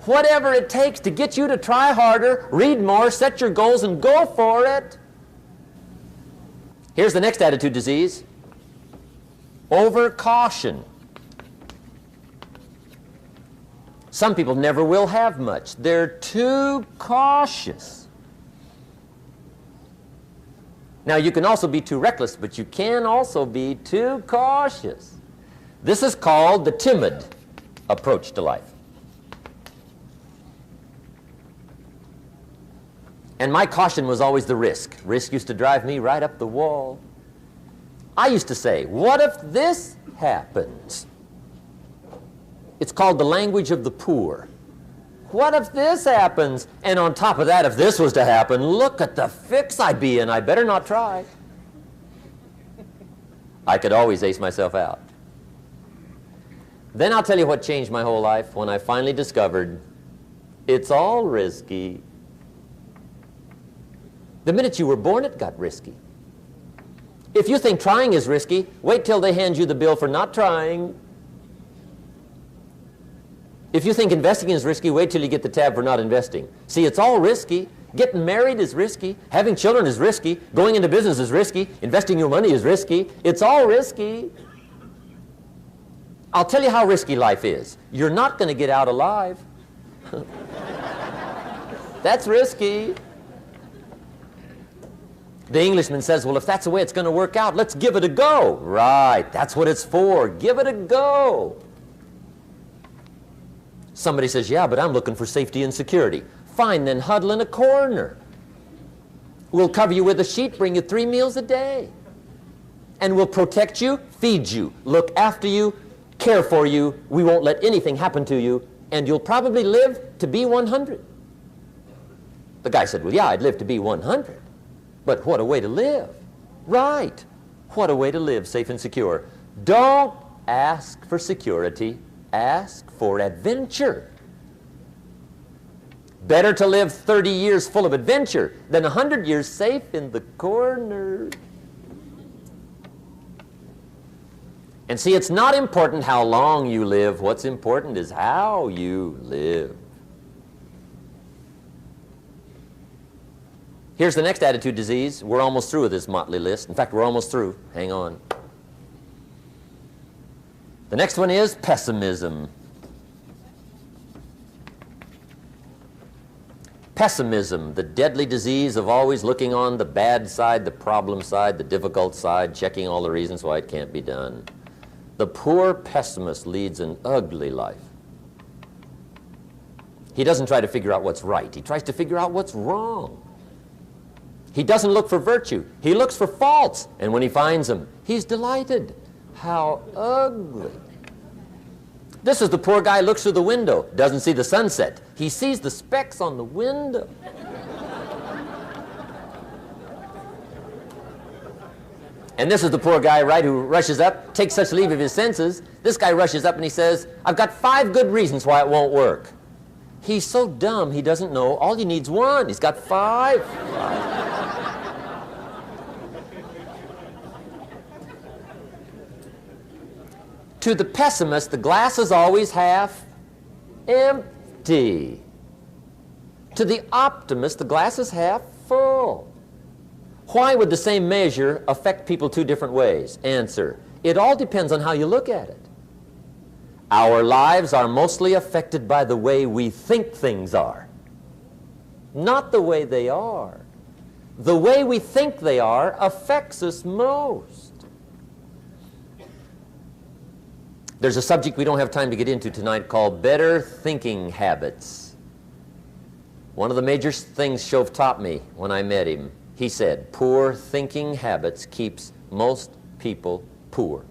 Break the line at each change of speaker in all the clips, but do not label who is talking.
whatever it takes to get you to try harder, read more, set your goals, and go for it. Here's the next attitude disease. Overcaution. Some people never will have much. They're too cautious. Now, you can also be too reckless, but you can also be too cautious. This is called the timid approach to life. And my caution was always the risk. Risk used to drive me right up the wall. I used to say, what if this happens? It's called the language of the poor. What if this happens? And on top of that, if this was to happen, look at the fix I'd be in. I better not try. I could always ace myself out. Then I'll tell you what changed my whole life when I finally discovered it's all risky. The minute you were born, it got risky. If you think trying is risky, wait till they hand you the bill for not trying. If you think investing is risky, wait till you get the tab for not investing. See, it's all risky. Getting married is risky. Having children is risky. Going into business is risky. Investing your money is risky. It's all risky. I'll tell you how risky life is. You're not going to get out alive. That's risky. The Englishman says, well, if that's the way it's going to work out, let's give it a go. Right, that's what it's for. Give it a go. Somebody says, yeah, but I'm looking for safety and security. Fine, then huddle in a corner. We'll cover you with a sheet, bring you 3 meals a day. And we'll protect you, feed you, look after you, care for you. We won't let anything happen to you, and you'll probably live to be 100. The guy said, well, yeah, I'd live to be 100. But what a way to live. Right. What a way to live, safe and secure. Don't ask for security. Ask for adventure. Better to live 30 years full of adventure than 100 years safe in the corner. And see, it's not important how long you live. What's important is how you live. Here's the next attitude disease. We're almost through with this motley list. In fact, we're almost through. Hang on. The next one is pessimism. Pessimism, the deadly disease of always looking on the bad side, the problem side, the difficult side, checking all the reasons why it can't be done. The poor pessimist leads an ugly life. He doesn't try to figure out what's right. He tries to figure out what's wrong. He doesn't look for virtue. He looks for faults. And when he finds them, he's delighted. How ugly. This is the poor guy who looks through the window, doesn't see the sunset. He sees the specks on the window. And this is the poor guy, right, who rushes up, takes such leave of his senses. This guy rushes up and he says, I've got 5 good reasons why it won't work. He's so dumb he doesn't know all he needs 1. He's got 5. To the pessimist, the glass is always half empty. To the optimist, the glass is half full. Why would the same measure affect people 2 different ways? Answer, it all depends on how you look at it. Our lives are mostly affected by the way we think things are, not the way they are. The way we think they are affects us most. There's a subject we don't have time to get into tonight called better thinking habits. One of the major things Shove taught me when I met him, he said, poor thinking habits keeps most people poor.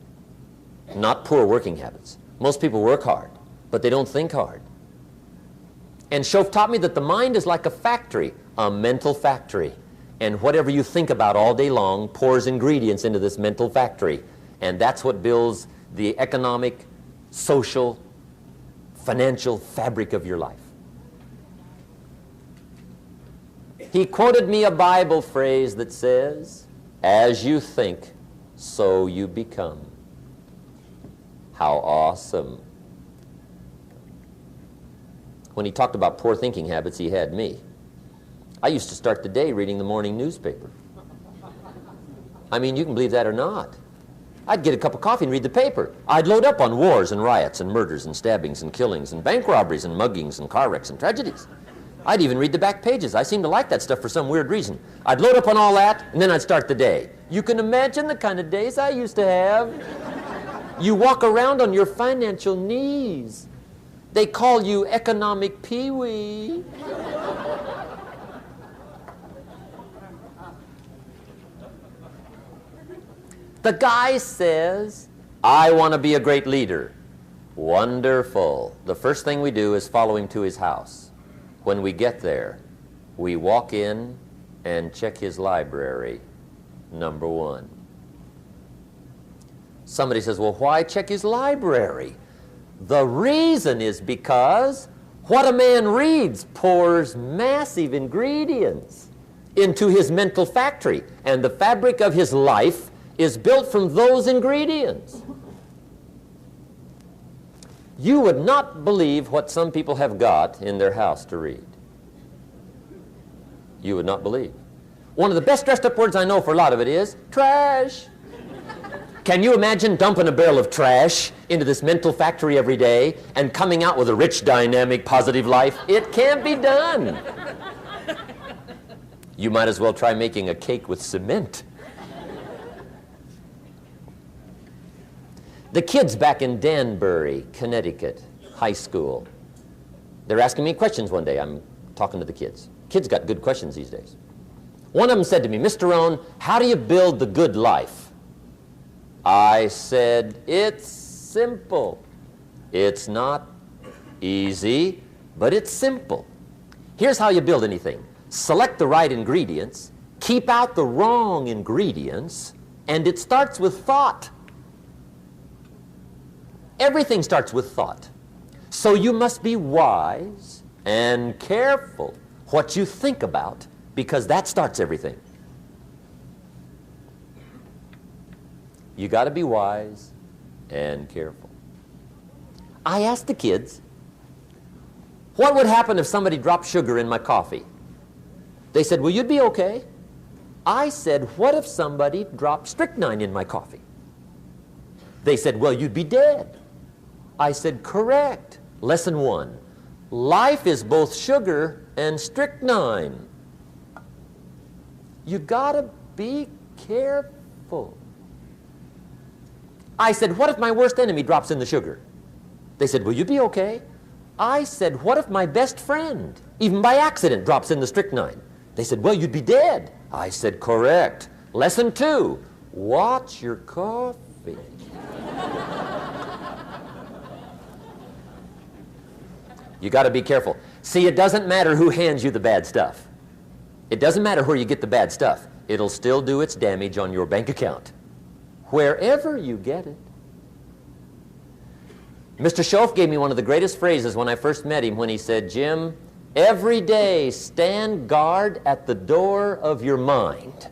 Not poor working habits. Most people work hard, but they don't think hard. And Shove taught me that the mind is like a factory, a mental factory. And whatever you think about all day long pours ingredients into this mental factory. And that's what builds the economic, social, financial fabric of your life. He quoted me a Bible phrase that says, as you think, so you become. How awesome. When he talked about poor thinking habits, he had me. I used to start the day reading the morning newspaper. I mean, you can believe that or not. I'd get a cup of coffee and read the paper. I'd load up on wars and riots and murders and stabbings and killings and bank robberies and muggings and car wrecks and tragedies. I'd even read the back pages. I seem to like that stuff for some weird reason. I'd load up on all that, and then I'd start the day. You can imagine the kind of days I used to have. You walk around on your financial knees. They call you economic peewee. The guy says, I want to be a great leader. Wonderful. The first thing we do is follow him to his house. When we get there, we walk in and check his library, number one. Somebody says, well, why check his library? The reason is because what a man reads pours massive ingredients into his mental factory, and the fabric of his life is built from those ingredients. You would not believe what some people have got in their house to read. You would not believe. One of the best dressed up words I know for a lot of it is trash. Can you imagine dumping a barrel of trash into this mental factory every day and coming out with a rich, dynamic, positive life? It can't be done. You might as well try making a cake with cement. The kids back in Danbury, Connecticut, high school, they're asking me questions one day. I'm talking to the kids. Kids got good questions these days. One of them said to me, Mr. Rohn, how do you build the good life? I said, it's simple. It's not easy, but it's simple. Here's how you build anything. Select the right ingredients, keep out the wrong ingredients, and it starts with thought. Everything starts with thought. So you must be wise and careful what you think about, because that starts everything. You got to be wise and careful. I asked the kids, what would happen if somebody dropped sugar in my coffee? They said, well, you'd be okay. I said, what if somebody dropped strychnine in my coffee? They said, well, you'd be dead. I said, correct. Lesson one, life is both sugar and strychnine. You gotta be careful. I said, what if my worst enemy drops in the sugar? They said, will you be okay? I said, what if my best friend, even by accident, drops in the strychnine? They said, well, you'd be dead. I said, correct. Lesson two, watch your coffee. You got to be careful. See, it doesn't matter who hands you the bad stuff. It doesn't matter where you get the bad stuff. It'll still do its damage on your bank account, wherever you get it. Mr. Schoaf gave me one of the greatest phrases when I first met him when he said, Jim, every day stand guard at the door of your mind.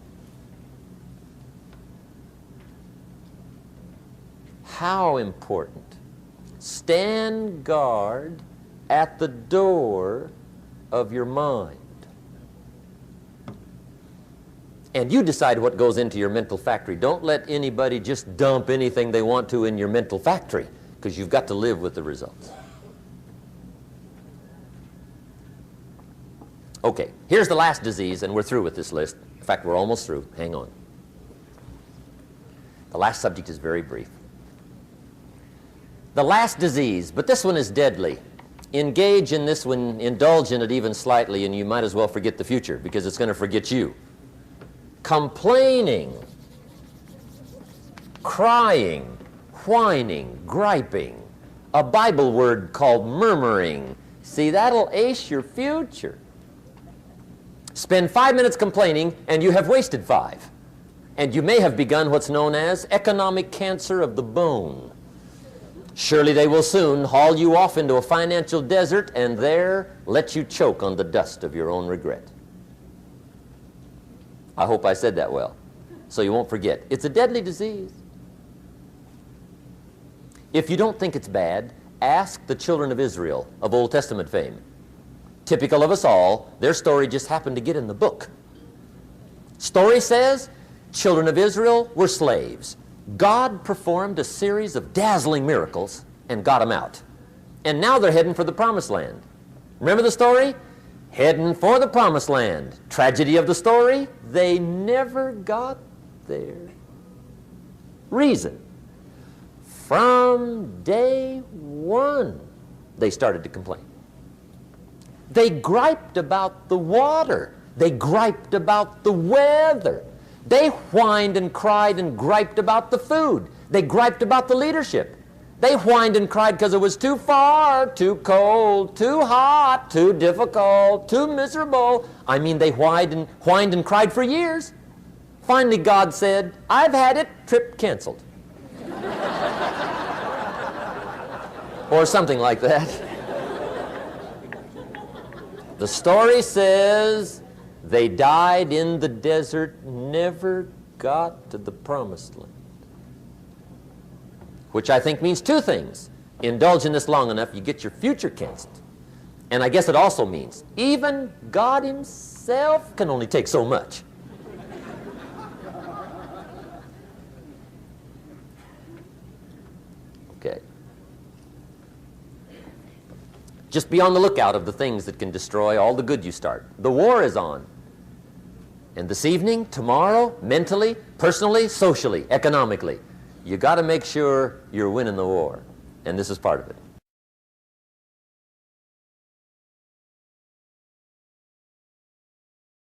How important. Stand guard at the door of your mind. And you decide what goes into your mental factory. Don't let anybody just dump anything they want to in your mental factory, because you've got to live with the results. Okay, here's the last disease, and we're through with this list. In fact, we're almost through. Hang on. The last subject is very brief. The last disease, but this one is deadly. Engage in this one, indulge in it even slightly, and you might as well forget the future, because it's going to forget you. Complaining, crying, whining, griping, a Bible word called murmuring. See, that'll ace your future. Spend 5 minutes complaining, and you have wasted 5. And you may have begun what's known as economic cancer of the bone. Surely they will soon haul you off into a financial desert and there let you choke on the dust of your own regret. I hope I said that well, so you won't forget. It's a deadly disease. If you don't think it's bad, ask the children of Israel of Old Testament fame. Typical of us all, their story just happened to get in the book. Story says, children of Israel were slaves. God performed a series of dazzling miracles and got them out. And now they're heading for the promised land. Remember the story? Heading for the promised land. Tragedy of the story, they never got there. Reason. From day one, they started to complain. They griped about the water. They griped about the weather. They whined and cried and griped about the food. They griped about the leadership. They whined and cried because it was too far, too cold, too hot, too difficult, too miserable. I mean, they whined and cried for years. Finally, God said, I've had it, trip canceled. Or something like that. The story says they died in the desert, never got to the promised land. Which I think means two things. Indulge in this long enough, you get your future canceled. And I guess it also means even God himself can only take so much. Okay. Just be on the lookout of the things that can destroy all the good you start. The war is on. And this evening, tomorrow, mentally, personally, socially, economically, you got to make sure you're winning the war. And this is part of it.